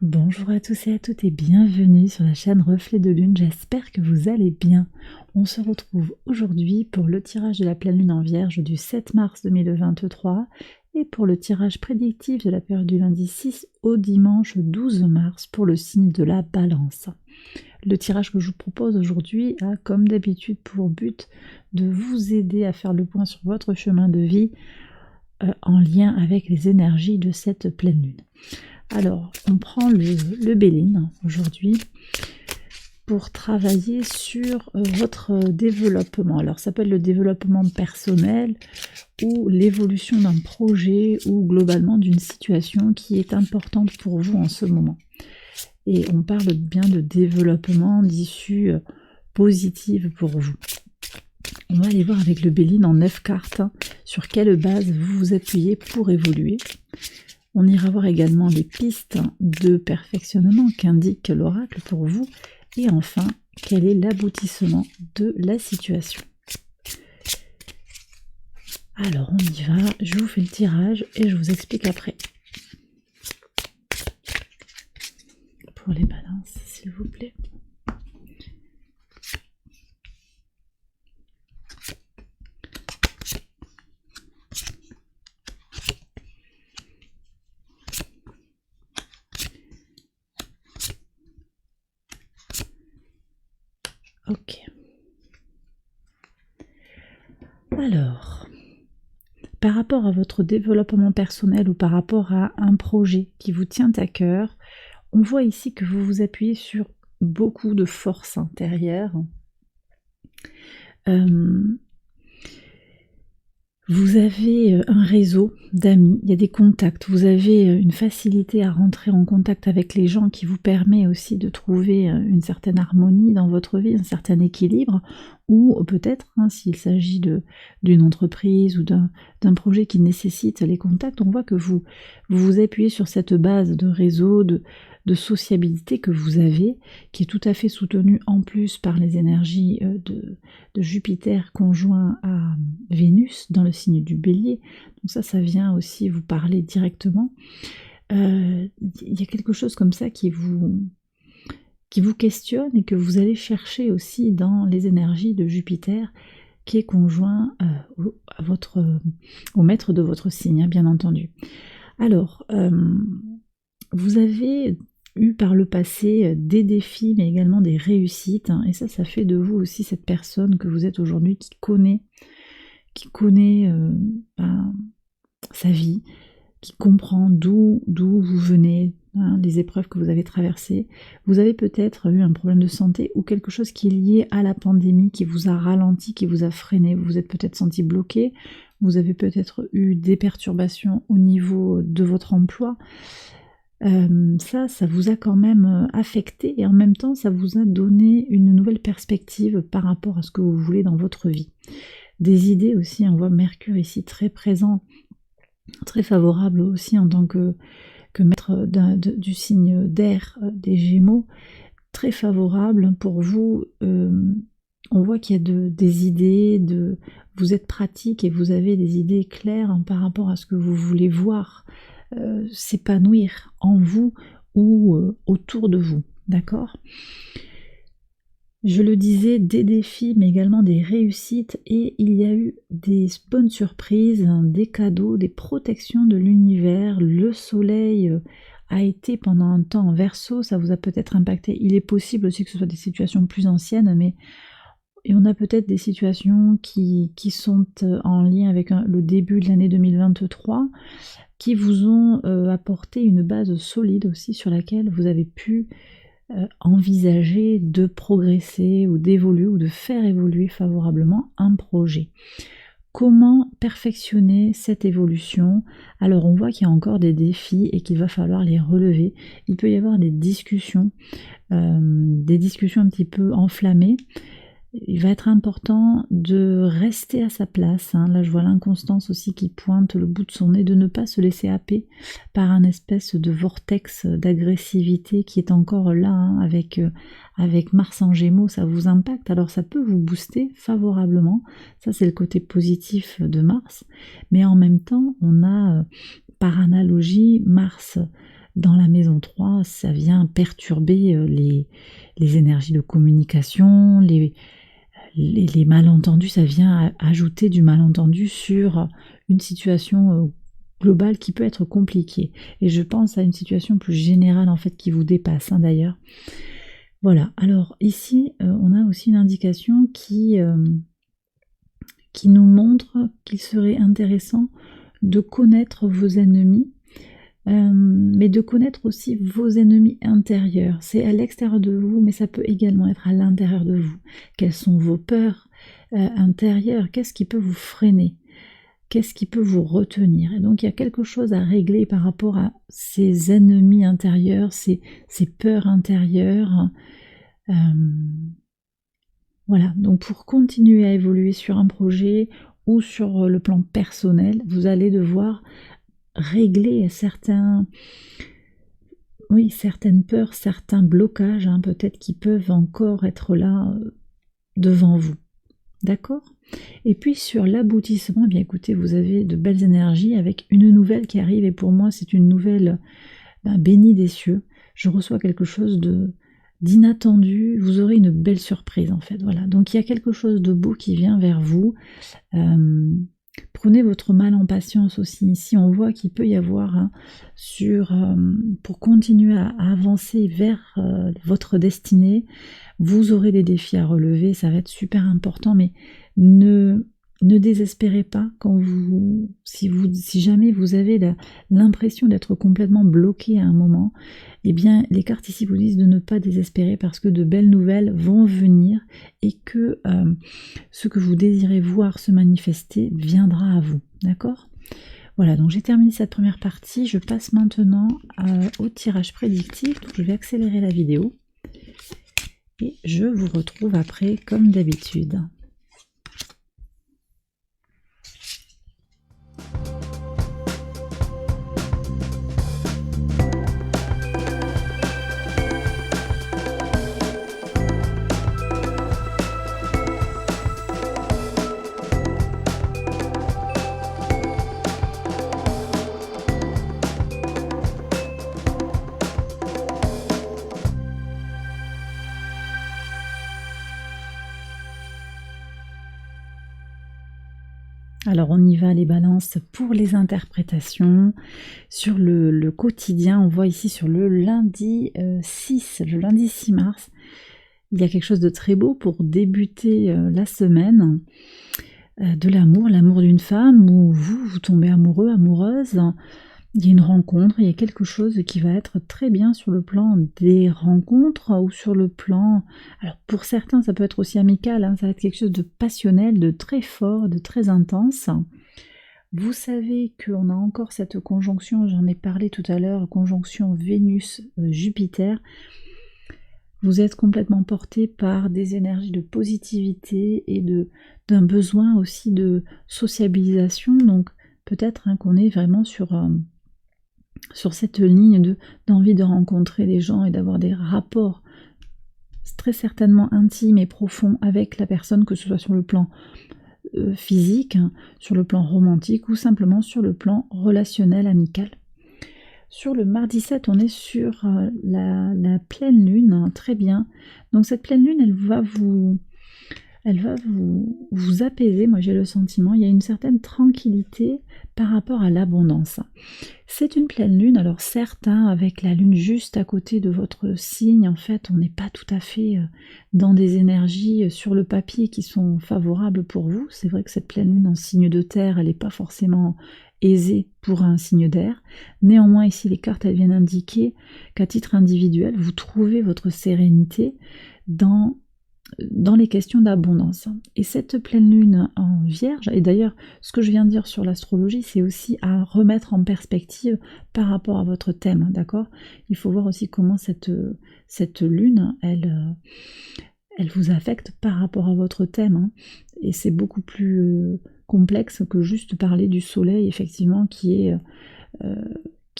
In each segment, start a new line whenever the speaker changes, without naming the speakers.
Bonjour à tous et à toutes et bienvenue sur la chaîne Reflet de Lune, j'espère que vous allez bien. On se retrouve aujourd'hui pour le tirage de la pleine lune en Vierge du 7 mars 2023 et pour le tirage prédictif de la période du lundi 6 au dimanche 12 mars pour le signe de la Balance. Le tirage que je vous propose aujourd'hui a comme d'habitude pour but de vous aider à faire le point sur votre chemin de vie en lien avec les énergies de cette pleine lune. Alors, on prend le Béline aujourd'hui pour travailler sur votre développement. Alors, ça peut être le développement personnel ou l'évolution d'un projet ou globalement d'une situation qui est importante pour vous en ce moment. Et on parle bien de développement d'issues positives pour vous. On va aller voir avec le Béline en 9 cartes sur quelle base vous vous appuyez pour évoluer. On ira voir également les pistes de perfectionnement qu'indique l'oracle pour vous. Et enfin, quel est l'aboutissement de la situation. Alors, on y va. Je vous fais le tirage et je vous explique après. Pour les balances, s'il vous plaît. Ok. Alors, par rapport à votre développement personnel ou par rapport à un projet qui vous tient à cœur, on voit ici que vous vous appuyez sur beaucoup de force intérieure. Vous avez un réseau d'amis, il y a des contacts, vous avez une facilité à rentrer en contact avec les gens qui vous permet aussi de trouver une certaine harmonie dans votre vie, un certain équilibre, ou peut-être, s'il s'agit d'une entreprise ou d'un projet qui nécessite les contacts, on voit que vous vous appuyez sur cette base de réseau, de sociabilité que vous avez, qui est tout à fait soutenue en plus par les énergies de Jupiter conjoint à Vénus dans le signe du Bélier. Donc ça vient aussi vous parler directement. Il y a quelque chose comme ça qui vous questionne et que vous allez chercher aussi dans les énergies de Jupiter qui est conjoint au maître de votre signe, bien entendu. Alors, vous avez eu par le passé des défis mais également des réussites, et ça fait de vous aussi cette personne que vous êtes aujourd'hui qui connaît sa vie, qui comprend d'où vous venez, les épreuves que vous avez traversées. Vous avez peut-être eu un problème de santé ou quelque chose qui est lié à la pandémie qui vous a ralenti, qui vous a freiné, vous vous êtes peut-être senti bloqué, vous avez peut-être eu des perturbations au niveau de votre emploi. Ça vous a quand même affecté et en même temps ça vous a donné une nouvelle perspective par rapport à ce que vous voulez dans votre vie. Des idées aussi, on voit Mercure ici très présent, très favorable aussi en tant que maître du signe d'air des Gémeaux, très favorable pour vous. On voit qu'il y a des idées, vous êtes pratique et vous avez des idées claires par rapport à ce que vous voulez voir s'épanouir en vous ou autour de vous, d'accord ? Je le disais, des défis mais également des réussites, et il y a eu des bonnes surprises, des cadeaux, des protections de l'univers. Le soleil a été pendant un temps en Verseau, ça vous a peut-être impacté. Il est possible aussi que ce soit des situations plus anciennes, et on a peut-être des situations qui sont en lien avec le début de l'année 2023, qui vous ont apporté une base solide aussi sur laquelle vous avez pu envisager de progresser ou d'évoluer ou de faire évoluer favorablement un projet. Comment perfectionner cette évolution? Alors on voit qu'il y a encore des défis et qu'il va falloir les relever. Il peut y avoir des discussions un petit peu enflammées. Il va être important de rester à sa place. Là, je vois l'inconstance aussi qui pointe le bout de son nez, de ne pas se laisser happer par un espèce de vortex d'agressivité qui est encore là, avec Mars en Gémeaux, ça vous impacte. Alors, ça peut vous booster favorablement. Ça, c'est le côté positif de Mars. Mais en même temps, on a, par analogie, Mars dans la maison 3, ça vient perturber les énergies de communication, les malentendus, ça vient ajouter du malentendu sur une situation globale qui peut être compliquée. Et je pense à une situation plus générale en fait qui vous dépasse d'ailleurs. Voilà, alors ici on a aussi une indication qui nous montre qu'il serait intéressant de connaître vos ennemis, mais de connaître aussi vos ennemis intérieurs. C'est à l'extérieur de vous, mais ça peut également être à l'intérieur de vous. Quelles sont vos peurs intérieures? Qu'est-ce qui peut vous freiner? Qu'est-ce qui peut vous retenir? Et donc il y a quelque chose à régler par rapport à ces ennemis intérieurs, ces peurs intérieures. Voilà, donc pour continuer à évoluer sur un projet ou sur le plan personnel, vous allez devoir régler certaines peurs, certains blocages peut-être qui peuvent encore être là devant vous. D'accord? Et puis sur l'aboutissement, bien écoutez, vous avez de belles énergies avec une nouvelle qui arrive et pour moi c'est une nouvelle bénie des cieux. Je reçois quelque chose d'inattendu, vous aurez une belle surprise en fait. Voilà, donc il y a quelque chose de beau qui vient vers vous. Prenez votre mal en patience aussi. Ici, on voit qu'il peut y avoir pour continuer à avancer vers votre destinée, vous aurez des défis à relever, ça va être super important, mais ne désespérez pas si jamais vous avez l'impression d'être complètement bloqué à un moment, eh bien les cartes ici vous disent de ne pas désespérer parce que de belles nouvelles vont venir et que ce que vous désirez voir se manifester viendra à vous, d'accord? Voilà, donc j'ai terminé cette première partie, je passe maintenant au tirage prédictif, donc je vais accélérer la vidéo et je vous retrouve après comme d'habitude. Alors on y va les balances pour les interprétations. Sur le quotidien, on voit ici sur le lundi 6 mars, il y a quelque chose de très beau pour débuter la semaine. De l'amour d'une femme où vous tombez amoureux, amoureuse. Il y a une rencontre, il y a quelque chose qui va être très bien sur le plan des rencontres ou sur le plan... Alors pour certains ça peut être aussi amical, ça va être quelque chose de passionnel, de très fort, de très intense. Vous savez qu'on a encore cette conjonction, j'en ai parlé tout à l'heure, conjonction Vénus-Jupiter. Vous êtes complètement porté par des énergies de positivité et d'un besoin aussi de sociabilisation, donc peut-être qu'on est vraiment sur cette ligne d'envie de rencontrer des gens et d'avoir des rapports très certainement intimes et profonds avec la personne, que ce soit sur le plan physique, sur le plan romantique ou simplement sur le plan relationnel, amical. Sur le mardi 7, on est sur la pleine lune, très bien. Donc cette pleine lune, elle va vous apaiser, moi j'ai le sentiment, il y a une certaine tranquillité par rapport à l'abondance. C'est une pleine lune, alors certes, avec la lune juste à côté de votre signe, en fait, on n'est pas tout à fait dans des énergies sur le papier qui sont favorables pour vous. C'est vrai que cette pleine lune en signe de terre, elle n'est pas forcément aisée pour un signe d'air. Néanmoins, ici, les cartes, elles viennent indiquer qu'à titre individuel, vous trouvez votre sérénité dans les questions d'abondance. Et cette pleine lune en Vierge, et d'ailleurs ce que je viens de dire sur l'astrologie, c'est aussi à remettre en perspective par rapport à votre thème, d'accord? Il faut voir aussi comment cette lune, elle vous affecte par rapport à votre thème, et c'est beaucoup plus complexe que juste parler du soleil, effectivement, qui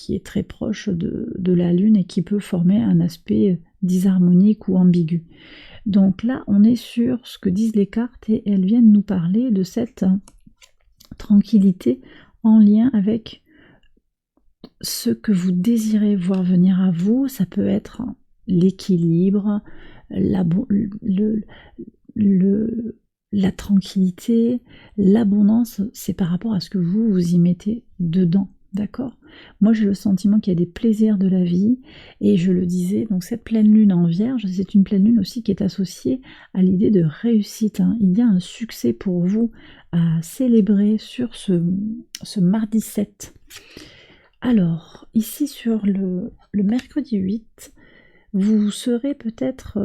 est très proche de la lune et qui peut former un aspect disharmonique ou ambigu. Donc là, on est sur ce que disent les cartes et elles viennent nous parler de cette tranquillité en lien avec ce que vous désirez voir venir à vous, ça peut être l'équilibre, la tranquillité, l'abondance, c'est par rapport à ce que vous y mettez dedans, d'accord? Moi j'ai le sentiment qu'il y a des plaisirs de la vie, et je le disais, donc cette pleine lune en Vierge, c'est une pleine lune aussi qui est associée à l'idée de réussite, hein. Il y a un succès pour vous à célébrer sur ce mardi 7. Alors, ici sur le mercredi 8, vous serez peut-être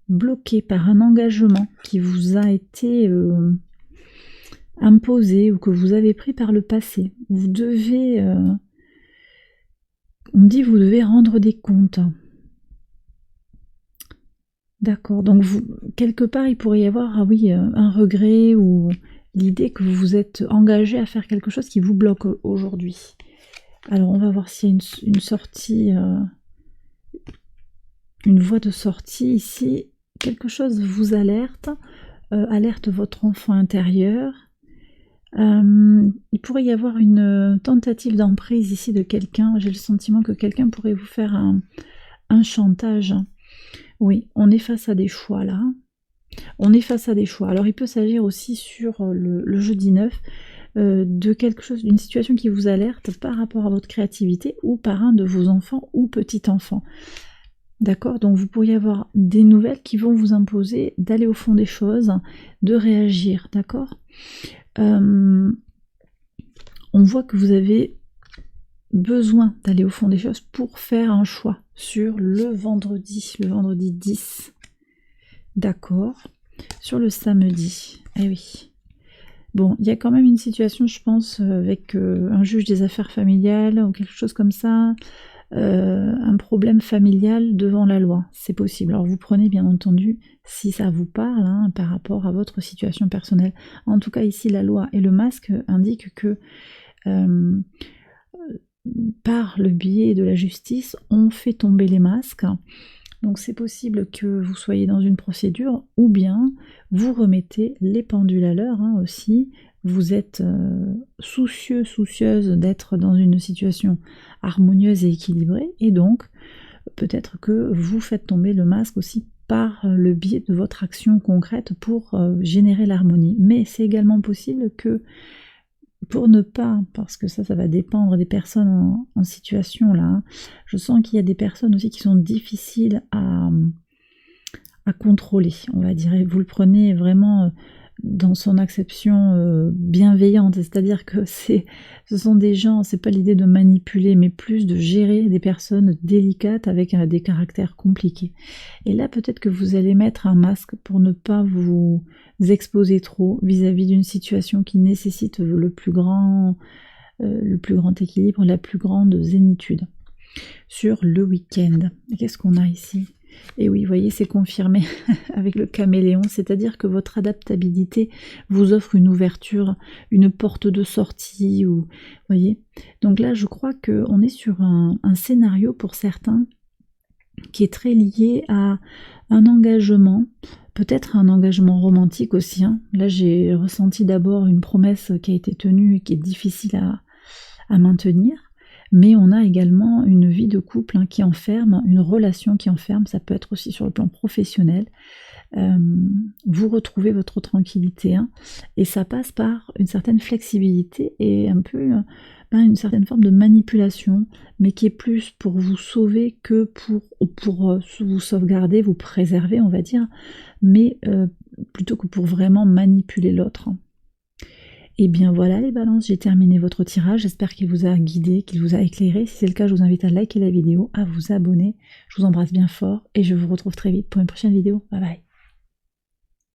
bloqué par un engagement qui vous a été imposé ou que vous avez pris par le passé. Vous devez, on me dit, vous devez rendre des comptes. D'accord, donc vous, quelque part il pourrait y avoir, ah oui, un regret ou l'idée que vous vous êtes engagé à faire quelque chose qui vous bloque aujourd'hui. Alors on va voir s'il y a une sortie, une voie de sortie ici. Quelque chose vous alerte, alerte votre enfant intérieur. Il pourrait y avoir une tentative d'emprise ici de quelqu'un. J'ai le sentiment que quelqu'un pourrait vous faire un chantage. Oui, on est face à des choix là. On est face à des choix. Alors il peut s'agir aussi sur le jeudi 9 de quelque chose, d'une situation qui vous alerte par rapport à votre créativité ou par un de vos enfants ou petits-enfants. D'accord? Donc vous pourriez avoir des nouvelles qui vont vous imposer d'aller au fond des choses, de réagir, d'accord? On voit que vous avez besoin d'aller au fond des choses pour faire un choix sur le vendredi 10. D'accord? Sur le samedi, eh oui. Bon, il y a quand même une situation, je pense, avec un juge des affaires familiales ou quelque chose comme ça, un problème familial devant la loi, c'est possible. Alors vous prenez bien entendu, si ça vous parle, hein, par rapport à votre situation personnelle. En tout cas ici, la loi et le masque indiquent que par le biais de la justice, on fait tomber les masques. Donc c'est possible que vous soyez dans une procédure, ou bien vous remettez les pendules à l'heure, hein, aussi. Vous êtes soucieux, soucieuse d'être dans une situation harmonieuse et équilibrée, et donc peut-être que vous faites tomber le masque aussi par le biais de votre action concrète pour générer l'harmonie. Mais c'est également possible que, pour ne pas, parce que ça va dépendre des personnes en situation là, hein. Je sens qu'il y a des personnes aussi qui sont difficiles à contrôler, on va dire, et vous le prenez vraiment dans son acception bienveillante, c'est-à-dire que ce sont des gens, c'est pas l'idée de manipuler, mais plus de gérer des personnes délicates avec des caractères compliqués. Et là, peut-être que vous allez mettre un masque pour ne pas vous exposer trop vis-à-vis d'une situation qui nécessite le plus grand équilibre, la plus grande zénitude. Sur le week-end, qu'est-ce qu'on a ici? Et oui, vous voyez, c'est confirmé avec le caméléon, c'est-à-dire que votre adaptabilité vous offre une ouverture, une porte de sortie, ou voyez. Donc là, je crois qu'on est sur un scénario pour certains qui est très lié à un engagement, peut-être un engagement romantique aussi, hein. Là, j'ai ressenti d'abord une promesse qui a été tenue et qui est difficile à maintenir. Mais on a également une vie de couple, hein, qui enferme, une relation qui enferme, ça peut être aussi sur le plan professionnel. Vous retrouvez votre tranquillité, hein, et ça passe par une certaine flexibilité et un peu une certaine forme de manipulation, mais qui est plus pour vous sauver que pour vous sauvegarder, vous préserver, on va dire, mais plutôt que pour vraiment manipuler l'autre. Et bien voilà les balances, j'ai terminé votre tirage, j'espère qu'il vous a guidé, qu'il vous a éclairé. Si c'est le cas, je vous invite à liker la vidéo, à vous abonner. Je vous embrasse bien fort et je vous retrouve très vite pour une prochaine vidéo. Bye bye.